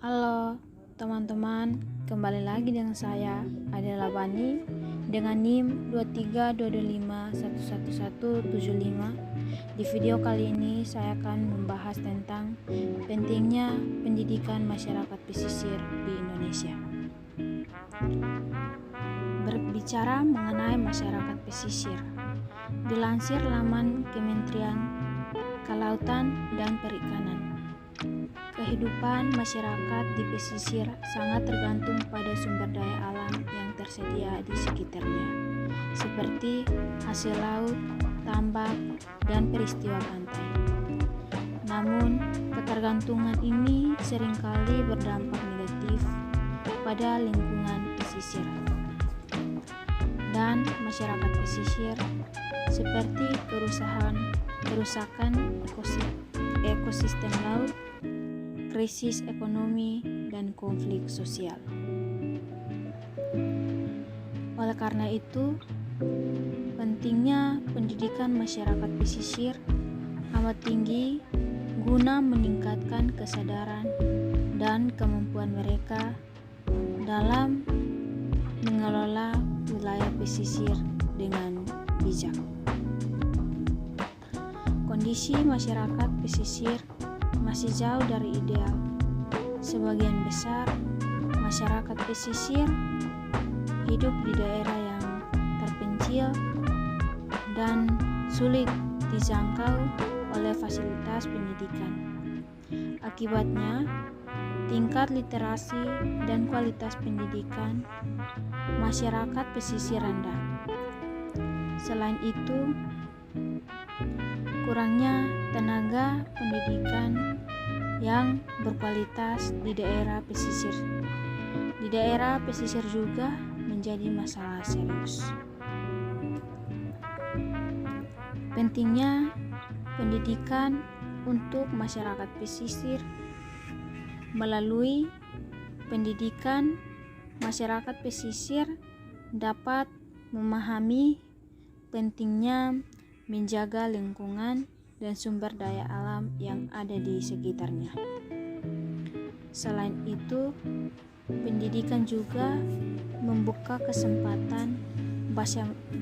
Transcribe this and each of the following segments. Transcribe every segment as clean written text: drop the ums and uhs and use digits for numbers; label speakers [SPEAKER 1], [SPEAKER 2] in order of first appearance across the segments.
[SPEAKER 1] Halo teman-teman, kembali lagi dengan saya Adela Bani dengan NIM 23225111175. Di video kali ini saya akan membahas tentang pentingnya pendidikan masyarakat pesisir di Indonesia. Berbicara mengenai masyarakat pesisir, dilansir laman Kementerian Kelautan dan Perikanan, kehidupan masyarakat di pesisir sangat tergantung pada sumber daya alam yang tersedia di sekitarnya, seperti hasil laut, tambak, dan peristiwa pantai. Namun, ketergantungan ini seringkali berdampak negatif pada lingkungan pesisir dan masyarakat pesisir, seperti kerusakan ekosistem laut, krisis ekonomi, dan konflik sosial. Oleh karena itu, pentingnya pendidikan masyarakat pesisir amat tinggi guna meningkatkan kesadaran dan kemampuan mereka dalam mengelola wilayah pesisir dengan bijak. Kondisi masyarakat pesisir masih jauh dari ideal. Sebagian besar masyarakat pesisir hidup di daerah yang terpencil dan sulit dijangkau oleh fasilitas pendidikan. Akibatnya, tingkat literasi dan kualitas pendidikan masyarakat pesisir rendah. Selain itu, kurangnya tenaga pendidikan yang berkualitas di daerah pesisir. Di daerah pesisir juga menjadi masalah serius. Pentingnya pendidikan untuk masyarakat pesisir. Melalui pendidikan, masyarakat pesisir dapat memahami pentingnya menjaga lingkungan dan sumber daya alam yang ada di sekitarnya. Selain itu, pendidikan juga membuka kesempatan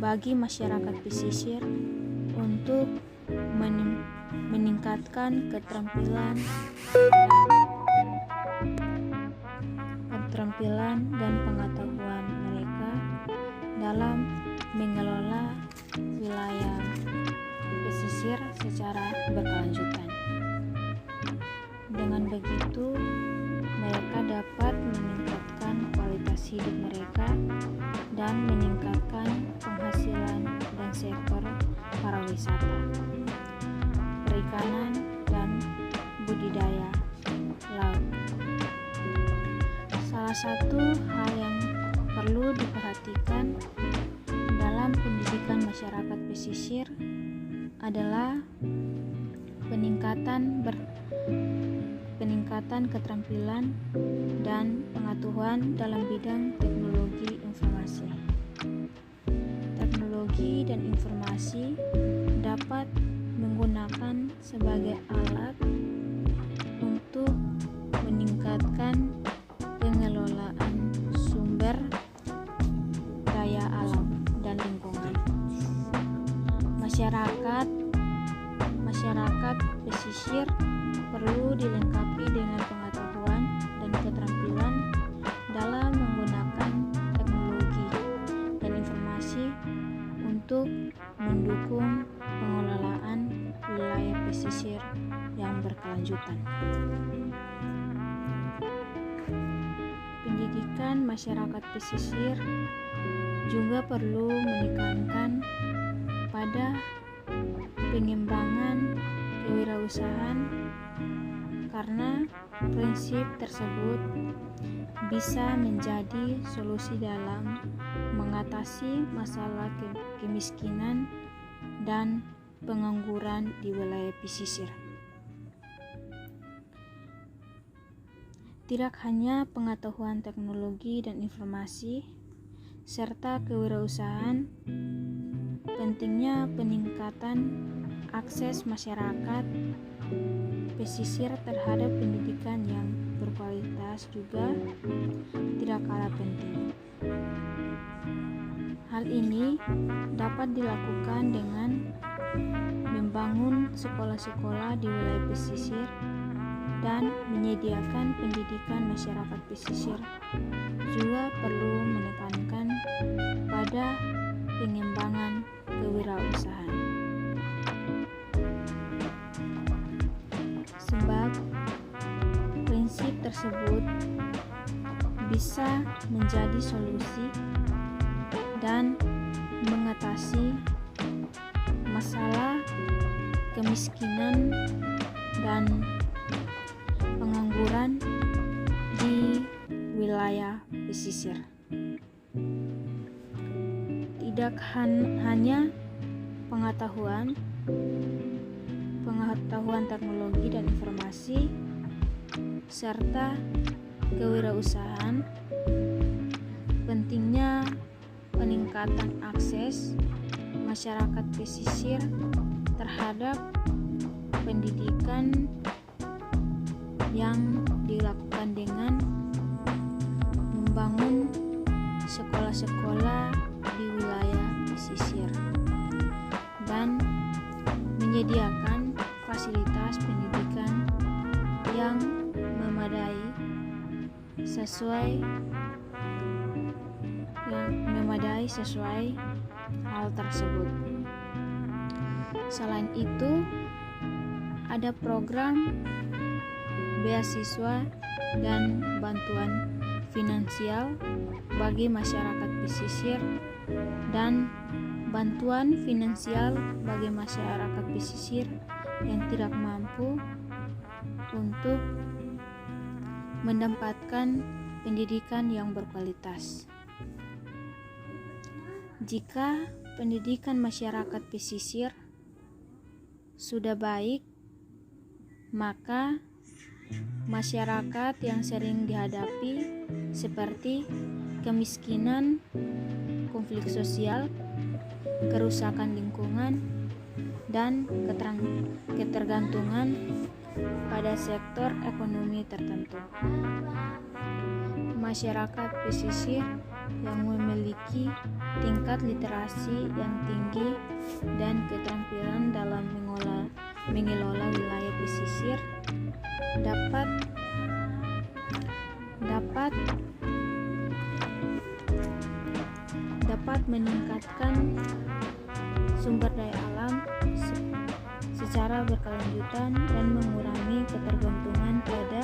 [SPEAKER 1] bagi masyarakat pesisir untuk meningkatkan keterampilan dan pengetahuan mereka dalam mengelola wilayah pesisir secara berkelanjutan. Dengan begitu, mereka dapat meningkatkan kualitas hidup mereka dan meningkatkan penghasilan dan sektor pariwisata, perikanan, dan budidaya laut. Salah satu hal yang perlu diperhatikan dalam pendidikan masyarakat pesisir adalah peningkatan keterampilan dan pengetahuan dalam bidang teknologi informasi. Teknologi dan informasi dapat menggunakan sebagai alat untuk meningkatkan pengelolaan sumber daya alam dan lingkungan. Masyarakat pesisir perlu dilengkapi dengan pengetahuan dan keterampilan dalam menggunakan teknologi dan informasi untuk mendukung pengelolaan wilayah pesisir yang berkelanjutan. Pendidikan masyarakat pesisir juga perlu menekankan pada pengembangan kewirausahaan, karena prinsip tersebut bisa menjadi solusi dalam mengatasi masalah kemiskinan dan pengangguran di wilayah pesisir. Tidak hanya pengetahuan teknologi dan informasi serta kewirausahaan, pentingnya peningkatan akses masyarakat pesisir terhadap pendidikan yang berkualitas berkualitas juga tidak kalah penting. Hal ini dapat dilakukan dengan membangun sekolah-sekolah di wilayah pesisir dan menyediakan pendidikan masyarakat pesisir. Juga perlu menekankan pada pengembangan kewirausahaan. Sebab prinsip tersebut bisa menjadi solusi dan mengatasi masalah kemiskinan dan pengangguran di wilayah pesisir. Tidak hanya pengetahuan teknologi dan informasi serta kewirausahaan, pentingnya peningkatan akses masyarakat pesisir terhadap pendidikan yang dilakukan dengan membangun sekolah-sekolah di wilayah pesisir dan menyediakan fasilitas pendidikan yang memadai sesuai hal tersebut. Selain itu, ada program beasiswa dan bantuan finansial bagi masyarakat pesisir dan bantuan finansial bagi masyarakat pesisir yang tidak mampu untuk mendapatkan pendidikan yang berkualitas. Jika pendidikan masyarakat pesisir sudah baik, maka masyarakat yang sering dihadapi seperti kemiskinan, konflik sosial, kerusakan lingkungan, dan ketergantungan pada sektor ekonomi tertentu. Masyarakat pesisir yang memiliki tingkat literasi yang tinggi dan keterampilan dalam mengelola wilayah pesisir dapat meningkatkan sumber daya alam secara berkelanjutan dan mengurangi ketergantungan pada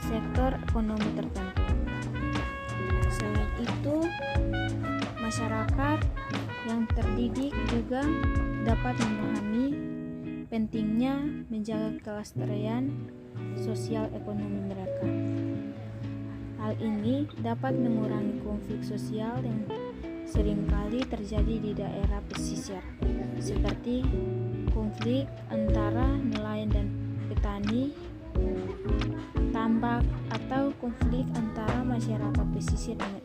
[SPEAKER 1] sektor ekonomi tertentu. Selain itu, masyarakat yang terdidik juga dapat memahami pentingnya menjaga kelestarian sosial ekonomi mereka. Hal ini dapat mengurangi konflik sosial yang seringkali terjadi di daerah pesisir, seperti konflik antara nelayan dan petani tambak atau konflik antara masyarakat pesisir dengan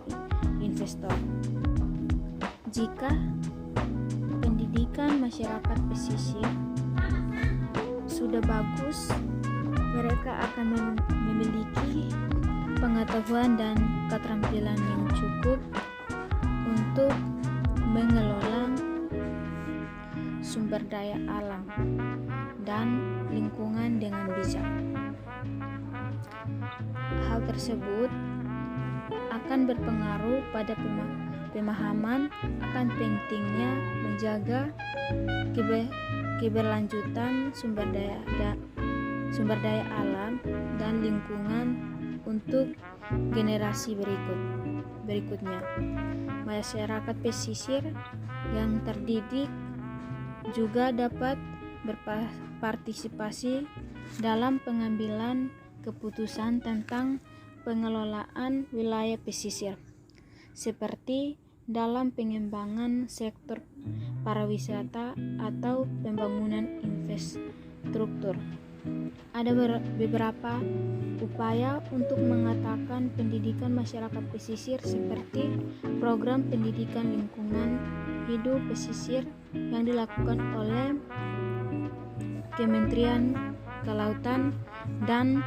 [SPEAKER 1] investor. Jika pendidikan masyarakat pesisir sudah bagus, mereka akan memiliki pengetahuan dan keterampilan yang cukup untuk mengelola sumber daya alam dan lingkungan dengan bijak. Hal tersebut akan berpengaruh pada pemahaman akan pentingnya menjaga keberlanjutan sumber daya alam dan lingkungan untuk generasi berikutnya. Masyarakat pesisir yang terdidik juga dapat berpartisipasi dalam pengambilan keputusan tentang pengelolaan wilayah pesisir, seperti dalam pengembangan sektor pariwisata atau pembangunan infrastruktur. Ada beberapa upaya untuk mengatakan pendidikan masyarakat pesisir seperti program pendidikan lingkungan hidup pesisir yang dilakukan oleh Kementerian Kelautan dan